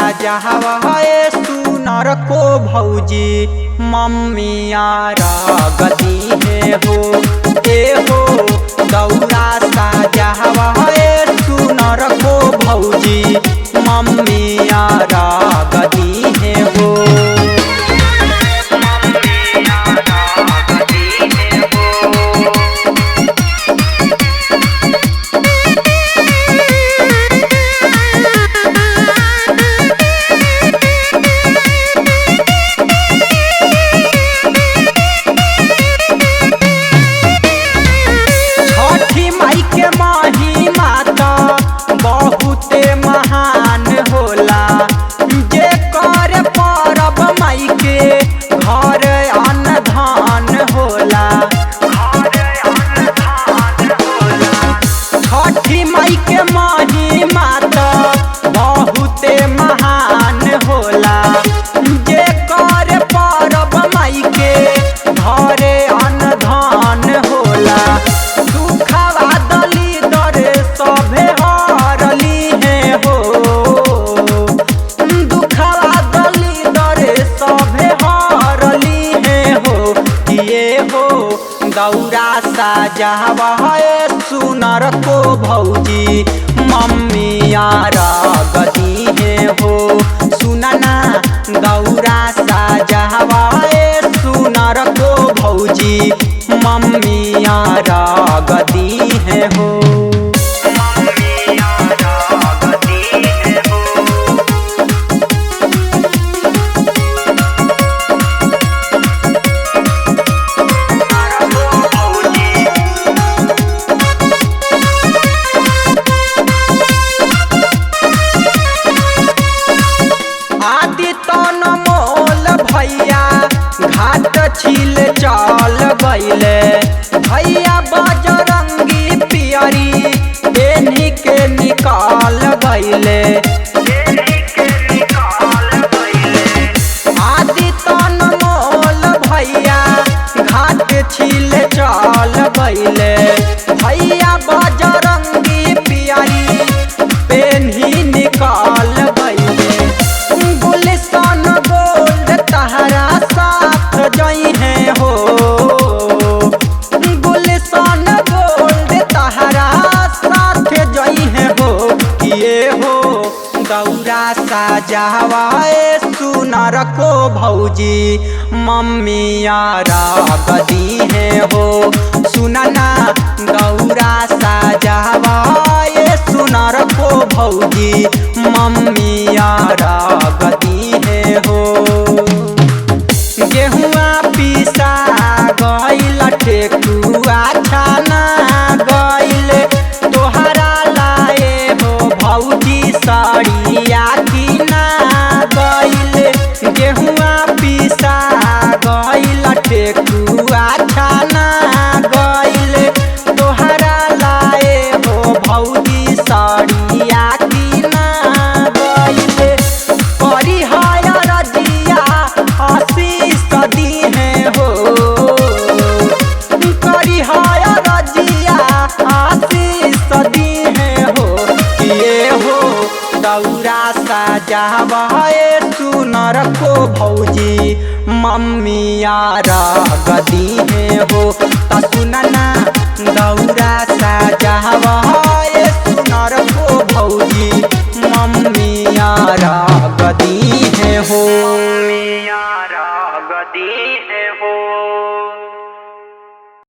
साजहवा है सुनर को भौजी मम्मिया गदी है हो ए हो दौरा साजहवा है सुनर को भौजी मम्मिया गदी है हो। दौरा साजहवा है सुनर को भौजी मम्मिया गदी है हो सुनना दौरा साजहवा है सुनर को भौजी मम्मिया गदी है हो। घाट छिल चल गईले भैया बजरंगी पियरी पेन्ही के निकाल गईले आदि तन मोल भैया घाट छिल चल गईले भैया बजरंगी पियरी पेन्ही निकाल गईले गुलशन गोल्ड तहरा जई है हो गुलशन गोल्ड तहरा साथ जई है हो किए हो दौरा साजहवा सुनर को भौजी मम्मिया गदी है हो सुनना दौरा साजहवा सुनर को भौजी मम्मिया गदी है हो। गेहुआ पीसा गईल ठेकुआ छाना गईल तोहरा लाए हो भौजी सड़िया किना गईल गेहुआ पीसा गईल ठेकुआ छाना गईल तोहरा लाए हो भौजी सड़िया किना गईल करी हाया रजिया सदी है हो करी हाया रजिया सदी है हो किए हो दौरा साजहवा सुनर को भौजी मम्मिया गदी है हो।